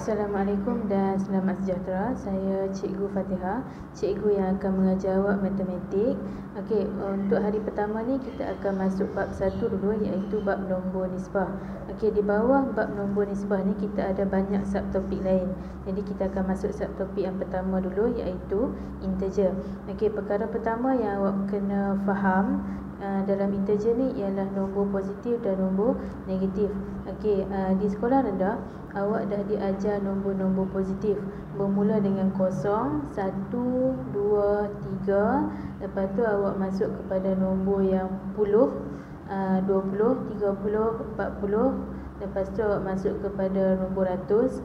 Assalamualaikum dan selamat sejahtera. Saya Cikgu Fatihah, cikgu yang akan mengajar awak matematik. Okey, untuk hari pertama ni kita akan masuk bab 1 dulu, iaitu bab nombor nisbah. Okey, di bawah bab nombor nisbah ni kita ada banyak subtopik lain. Jadi kita akan masuk subtopik yang pertama dulu, iaitu integer. Okey, perkara pertama yang awak kena faham dalam integer ni ialah nombor positif dan nombor negatif. Okey, di sekolah rendah awak dah diajar nombor-nombor positif bermula dengan 0, 1, 2, 3. Lepas tu awak masuk kepada nombor yang puluh, 20, 30, 40. Lepas tu awak masuk kepada nombor ratus,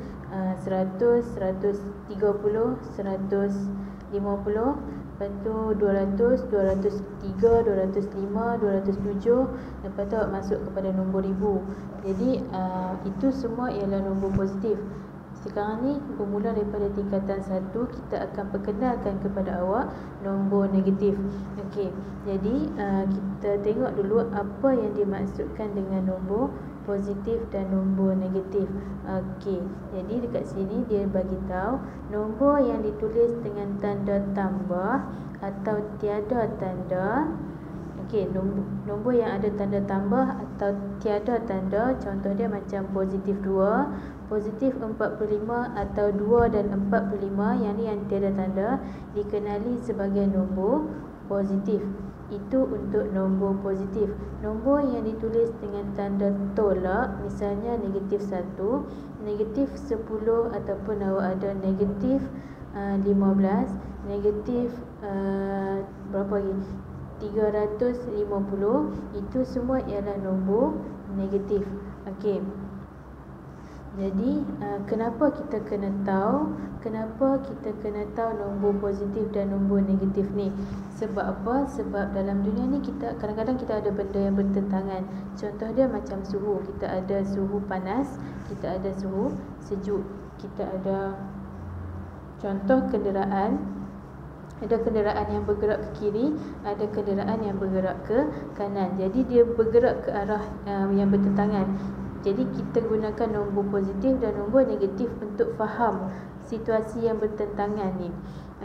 100, 130, 150. Lepas tu 200, 203, 205, 207. Lepas tu awak masuk kepada nombor ribu. Jadi itu semua ialah nombor positif. Sekarang ni bermula daripada tingkatan 1, kita akan perkenalkan kepada awak nombor negatif. Okey, jadi kita tengok dulu apa yang dimaksudkan dengan nombor positif dan nombor negatif. Okey, jadi dekat sini dia bagi tahu nombor yang ditulis dengan tanda tambah atau tiada tanda. Okey, nombor yang ada tanda tambah atau tiada tanda, contoh dia macam positif 2, positif 45 atau 2 dan 45, yang ni yang tiada tanda, dikenali sebagai nombor positif. Itu untuk nombor positif. Nombor yang ditulis dengan tanda tolak, misalnya negatif 1, negatif 10, ataupun awak ada negatif 15, negatif berapa lagi, 350. Itu semua ialah nombor negatif. Okey, jadi kenapa kita kena tahu nombor positif dan nombor negatif ni? Sebab apa? Sebab dalam dunia ni kita kadang-kadang kita ada benda yang bertentangan. Contoh dia macam suhu. Kita ada suhu panas, kita ada suhu sejuk. Kita ada contoh kenderaan. Ada kenderaan yang bergerak ke kiri, ada kenderaan yang bergerak ke kanan. Jadi dia bergerak ke arah yang bertentangan. Jadi kita gunakan nombor positif dan nombor negatif untuk faham situasi yang bertentangan ni.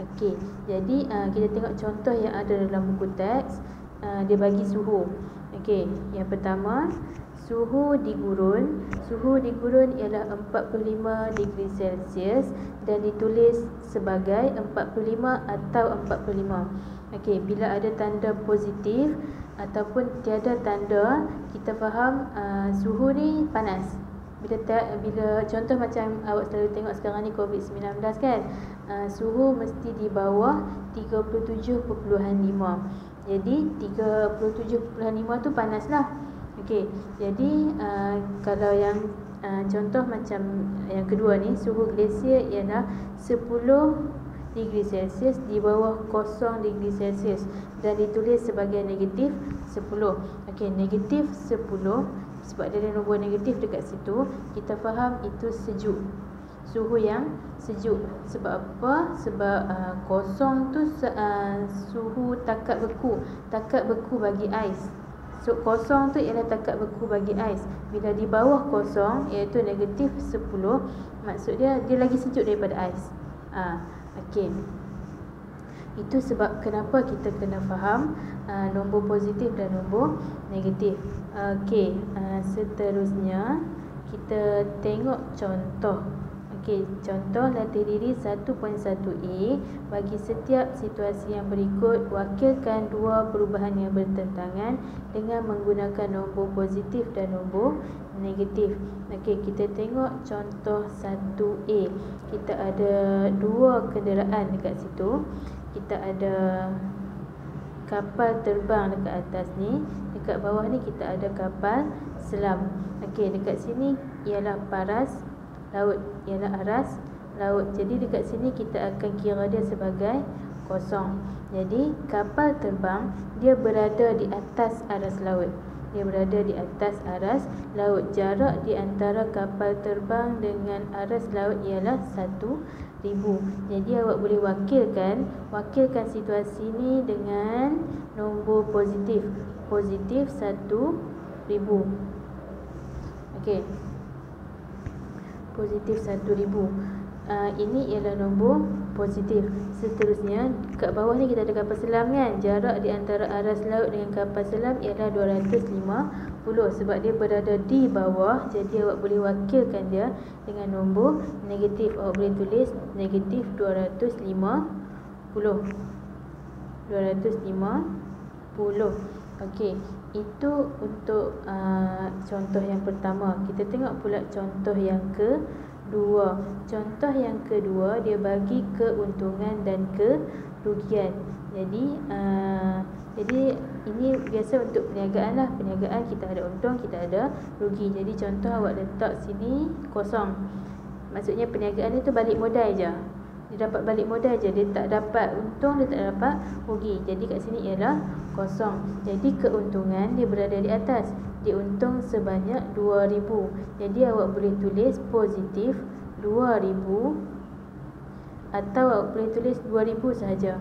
Okey, jadi kita tengok contoh yang ada dalam buku teks. Dia bagi suhu. Okey, yang pertama, suhu di gurun. Suhu di gurun ialah 45 degree Celsius dan ditulis sebagai 45 atau 45. Okey, bila ada tanda positif ataupun tiada tanda, kita faham suhu ni panas. Bila contoh macam awak selalu tengok sekarang ni COVID-19 kan, suhu mesti di bawah 37.5. Jadi 37.5 tu panas lah. Okey, jadi kalau yang contoh macam yang kedua ni, suhu glasier ialah 10 degree Celsius di bawah 0 degree Celsius dan ditulis sebagai negatif 10. Okey, negatif 10, sebab dia ada nombor negatif dekat situ, kita faham itu sejuk. Suhu yang sejuk. Sebab apa? Sebab kosong tu suhu takat beku. Takat beku bagi ais. So kosong tu ialah takat beku bagi ais. Bila di bawah kosong, iaitu negatif 10, maksud dia lagi sejuk daripada ais. Okey, itu sebab kenapa kita kena faham nombor positif dan nombor negatif. Okey, seterusnya kita tengok contoh. Okey, contoh latih diri 1.1a. Bagi setiap situasi yang berikut, wakilkan dua perubahan yang bertentangan dengan menggunakan nombor positif dan nombor negatif. Okey, kita tengok contoh 1a. Kita ada dua kenderaan dekat situ. Kita ada kapal terbang dekat atas ni. Dekat bawah ni kita ada kapal selam. Okey, dekat sini ialah paras laut, ialah aras laut. Jadi dekat sini kita akan kira dia sebagai kosong. Jadi kapal terbang dia berada di atas aras laut. Dia berada di atas aras laut. Jarak di antara kapal terbang dengan aras laut ialah 1000. Jadi awak boleh wakilkan situasi ni dengan nombor positif. Positif 1000. Okey. positif 1000. Ini ialah nombor positif. Seterusnya kat bawah ni kita ada kapal selam kan. Jarak di antara aras laut dengan kapal selam ialah 250. Sebab dia berada di bawah, jadi awak boleh wakilkan dia dengan nombor negatif. Awak boleh tulis negatif 250. Okey, itu untuk contoh yang pertama. Kita tengok pula contoh yang kedua. Contoh yang kedua, dia bagi keuntungan dan kerugian. Jadi ini biasa untuk perniagaan lah. Perniagaan kita ada untung, kita ada rugi. Jadi contoh awak letak sini kosong. Maksudnya perniagaan itu balik modal je. Dia dapat balik modal je, dia tak dapat untung, dia tak dapat rugi. Jadi kat sini ialah kosong. Jadi keuntungan dia berada di atas. Dia untung sebanyak 2000. Jadi awak boleh tulis positif 2000 atau awak boleh tulis 2000 sahaja.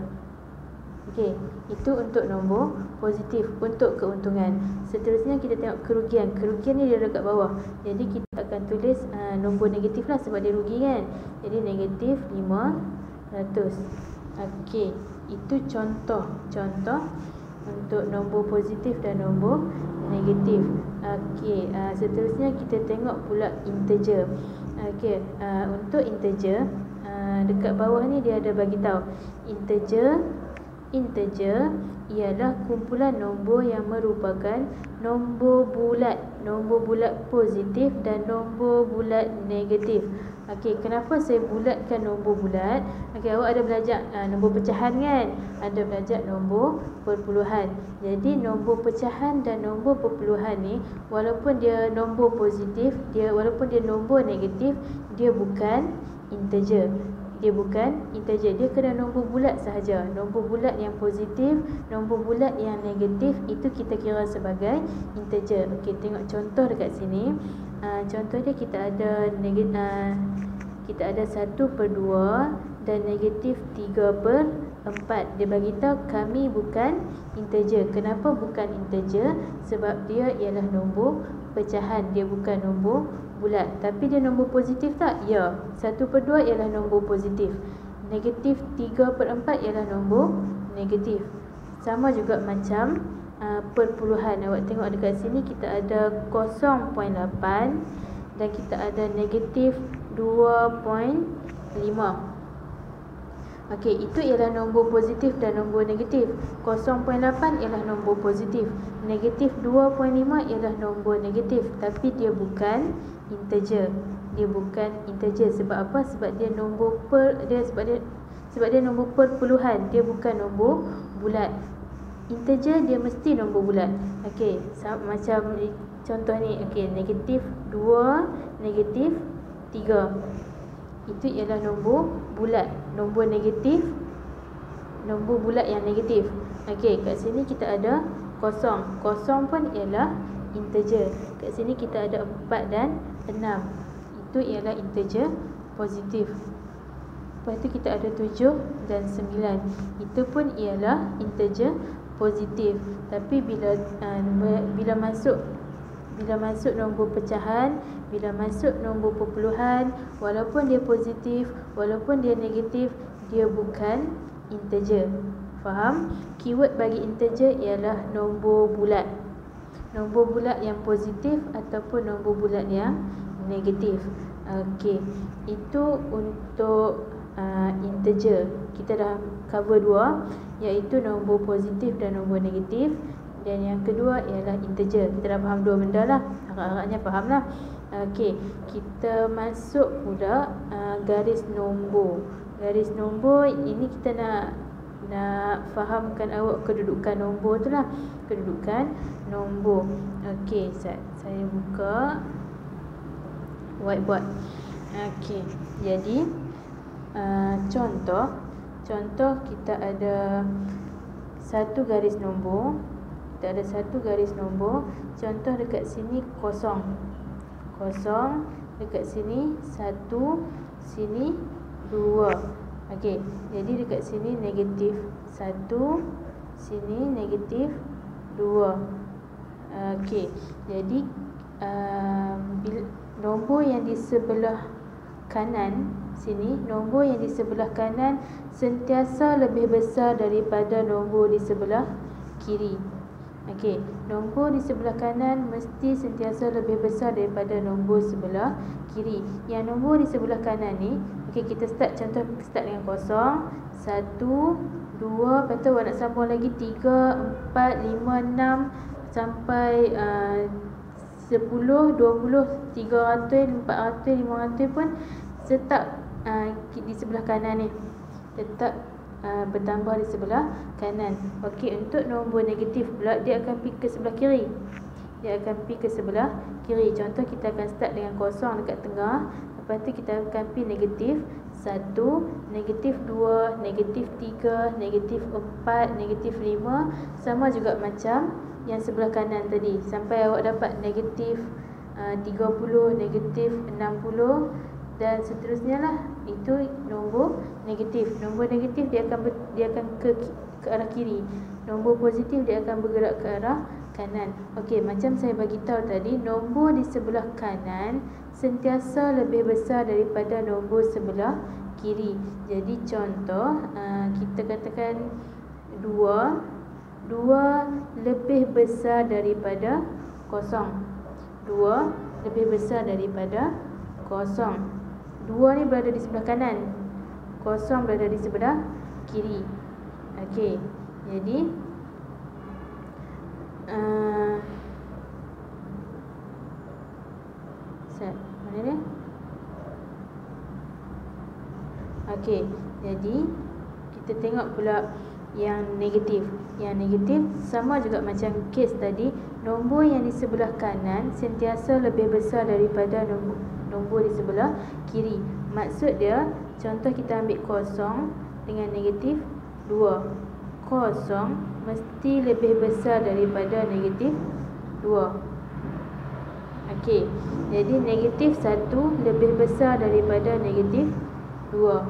Okey, itu untuk nombor positif, untuk keuntungan. Seterusnya kita tengok kerugian. Kerugian ni dia ada kat bawah. Jadi kita akan tulis nombor negatif lah sebab dia rugi kan. Jadi negatif 500. Okey, itu contoh untuk nombor positif dan nombor negatif. Okey, seterusnya kita tengok pula integer. Okey, untuk integer, dekat bawah ni dia ada bagi tahu. Integer ialah kumpulan nombor yang merupakan nombor bulat positif dan nombor bulat negatif. Okey, kenapa saya bulatkan nombor bulat? Okey, awak ada belajar nombor pecahan kan? Ada belajar nombor perpuluhan. Jadi nombor pecahan dan nombor perpuluhan ni, walaupun dia nombor positif, walaupun dia nombor negatif, dia bukan integer. Dia kena nombor bulat sahaja. Nombor bulat yang positif, nombor bulat yang negatif, itu kita kira sebagai integer. Okey, tengok contoh dekat sini. Contoh dia kita ada 1/2 dan negatif 3/4. Dia bagi tahu kami bukan integer. Kenapa bukan integer? Sebab dia ialah nombor pecahan, dia bukan nombor bulat. Tapi dia nombor positif tak? Ya. 1/2 ialah nombor positif. Negatif 3/4 ialah nombor negatif. Sama juga macam perpuluhan. Awak tengok dekat sini kita ada 0.8 dan kita ada negatif 2.5. Okey, itu ialah nombor positif dan nombor negatif. 0.8 ialah nombor positif. Negatif 2.5 ialah nombor negatif. Tapi dia bukan integer. Sebab apa? Sebab dia nombor sebab dia nombor perpuluhan. Dia bukan nombor bulat. Integer dia mesti nombor bulat. Okey, macam contoh ni. Okey, negatif 2, negatif 3. Itu ialah nombor bulat. Nombor negatif, nombor bulat yang negatif. Okey, kat sini kita ada kosong. Kosong pun ialah integer. Kat sini kita ada 4 dan 6. Itu ialah integer positif. Lepas tu kita ada 7 dan 9. Itu pun ialah integer positif. Tapi bila masuk nombor pecahan, bila masuk nombor perpuluhan, walaupun dia positif, walaupun dia negatif, dia bukan integer. Faham? Keyword bagi integer ialah nombor bulat. Nombor bulat yang positif ataupun nombor bulat yang negatif. Okey, itu untuk integer. Kita dah cover 2, iaitu nombor positif dan nombor negatif. Dan yang kedua ialah integer. Kita dah faham 2 benda lah. Harap-harapnya faham lah. Okey, kita masuk pula garis nombor. Garis nombor ini kita nak fahamkan awak kedudukan nombor tu lah. Kedudukan nombor. Okey, saya buka whiteboard. Okey, jadi contoh kita ada satu garis nombor. Kita ada satu garis nombor. Contoh dekat sini kosong. Dekat sini 1, sini 2. Okey, jadi dekat sini negatif 1, sini negatif 2. Okey, jadi nombor yang di sebelah kanan sini, nombor yang di sebelah kanan sentiasa lebih besar daripada nombor di sebelah kiri. Okey, nombor di sebelah kanan mesti sentiasa lebih besar daripada nombor sebelah kiri. Yang nombor di sebelah kanan ni, okey, kita contoh start dengan 0, 1, 2, lepas tu awak nak sambung lagi 3, 4, 5, 6 sampai 10, 20, 300, 400, 500 pun tetap di sebelah kanan ni. Tetap bertambah di sebelah kanan. Okey, untuk nombor negatif pula dia akan pergi ke sebelah kiri. Dia akan pergi ke sebelah kiri. Contoh kita akan start dengan 0 dekat tengah. Lepas tu kita akan pergi negatif 1, negatif 2, negatif 3, negatif 4, negatif 5. Sama juga macam yang sebelah kanan tadi. Sampai awak dapat negatif 30, negatif 60 dan seterusnya lah. Itu nombor negatif. Nombor negatif dia akan ke arah kiri. Nombor positif dia akan bergerak ke arah kanan. Okey, macam saya bagi tahu tadi, nombor di sebelah kanan sentiasa lebih besar daripada nombor sebelah kiri. Jadi contoh kita katakan 2 lebih besar daripada 0. 2 lebih besar daripada 0. 2 ni berada di sebelah kanan, 0 berada di sebelah kiri. Okey, jadi mana dia? Okey, jadi kita tengok pula yang negatif. Yang negatif sama juga macam kes tadi, nombor yang di sebelah kanan sentiasa lebih besar daripada nombor di sebelah kiri. Maksud dia, contoh kita ambil 0 dengan negatif 2. 0 mesti lebih besar daripada negatif 2. Okey, jadi negatif 1 lebih besar daripada negatif 2.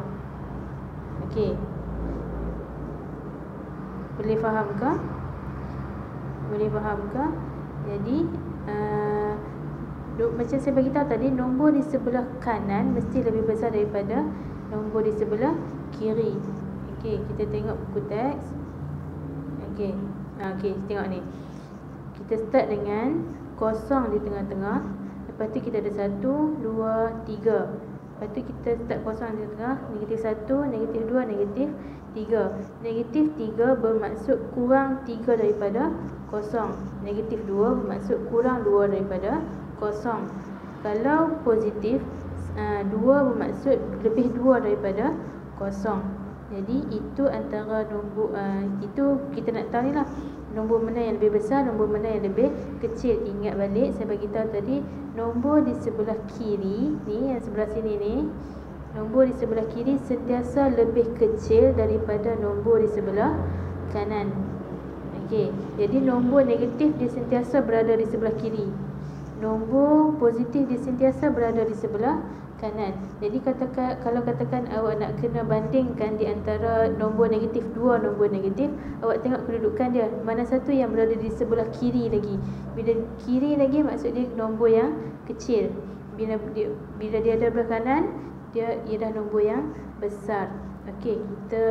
Okey, boleh faham ke? Boleh faham ke? Jadi macam saya beritahu tadi, nombor di sebelah kanan mesti lebih besar daripada nombor di sebelah kiri. Okey, kita tengok buku teks. Okey, okey, tengok ni. Kita start dengan 0 di tengah-tengah. Lepas tu kita ada 1, 2, 3. Lepas tu kita start 0 di tengah. Negatif 1, negatif 2, negatif 3. Negatif 3 bermaksud kurang 3 daripada 0. Negatif 2 bermaksud kurang 2 daripada 0. Kalau positif, 2 bermaksud lebih 2 daripada 0. Jadi itu antara nombor, itu kita nak tahu ni lah, nombor mana yang lebih besar, nombor mana yang lebih kecil. Ingat balik saya bagi tahu tadi, nombor di sebelah kiri ni, yang sebelah sini ni, nombor di sebelah kiri sentiasa lebih kecil daripada nombor di sebelah kanan. Okey, jadi nombor negatif dia sentiasa berada di sebelah kiri. Nombor positif dia sentiasa berada di sebelah kanan. Jadi kalau katakan awak nak kena bandingkan di antara nombor negatif, dua nombor negatif, awak tengok kedudukan dia, mana satu yang berada di sebelah kiri lagi. Bila kiri lagi maksud dia nombor yang kecil. Bila dia ada sebelah kanan, dia ialah nombor yang besar. Okey, kita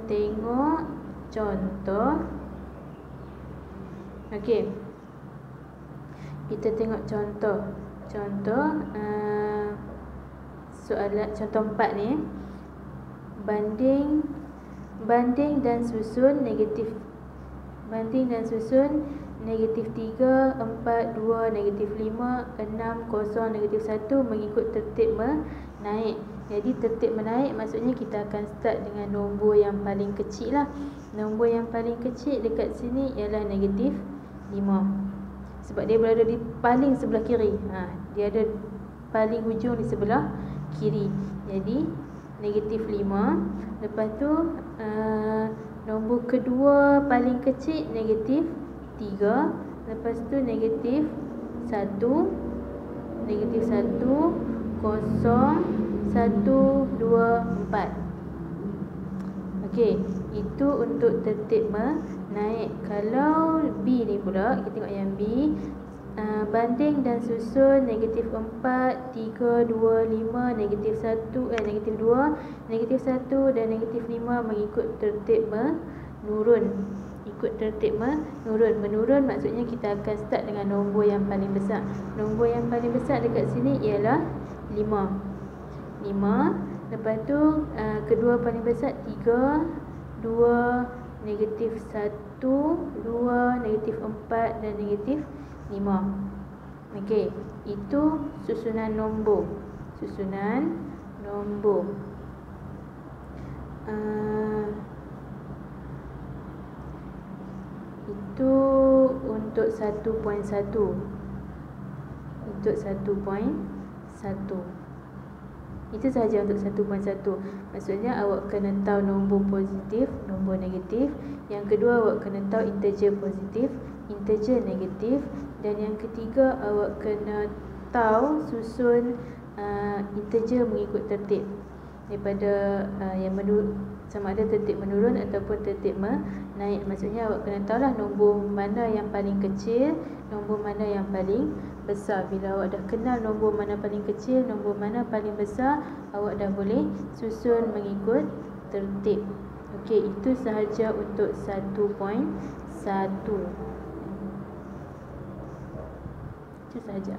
tengok contoh. Okey, kita tengok contoh. Soalan contoh 4 ni, banding dan susun negatif. Banding dan susun negatif 3, 4, 2, negatif 5, 6, 0, negatif 1 mengikut tertib menaik. Jadi tertib menaik maksudnya kita akan start dengan nombor yang paling kecil lah. Nombor yang paling kecil dekat sini ialah negatif 5. Sebab dia berada di paling sebelah kiri. Dia ada paling hujung di sebelah kiri. Jadi negatif 5. Lepas tu nombor kedua paling kecil negatif 3. Lepas tu negatif 1, negatif 1, 0, 1, 2, 4. Okey, itu untuk tertib menaik. Kalau B ni pula, kita tengok yang B. Banding dan susun negatif 4, 3, 2, 5, negatif 1, negatif 2, negatif 1 dan negatif 5 mengikut tertib menurun. Ikut tertib menurun. Menurun maksudnya kita akan start dengan nombor yang paling besar. Nombor yang paling besar dekat sini ialah 5. Lepas tu kedua paling besar 3, 2, negatif 1, 2, negatif 4 dan negatif 5. Okey, itu susunan nombor. Itu untuk 1.1. Itu sahaja untuk 1.1. Maksudnya awak kena tahu nombor positif, nombor negatif. Yang kedua, awak kena tahu integer positif, integer negatif. Dan yang ketiga, awak kena tahu susun integer mengikut tertib. Daripada yang sama ada tertib menurun ataupun tertib menaik. Maksudnya awak kena tahulah nombor mana yang paling kecil, nombor mana yang paling besar. Bila awak dah kenal nombor mana paling kecil, nombor mana paling besar, awak dah boleh susun mengikut tertib. Okey, itu sahaja untuk 1.1. Itu sahaja.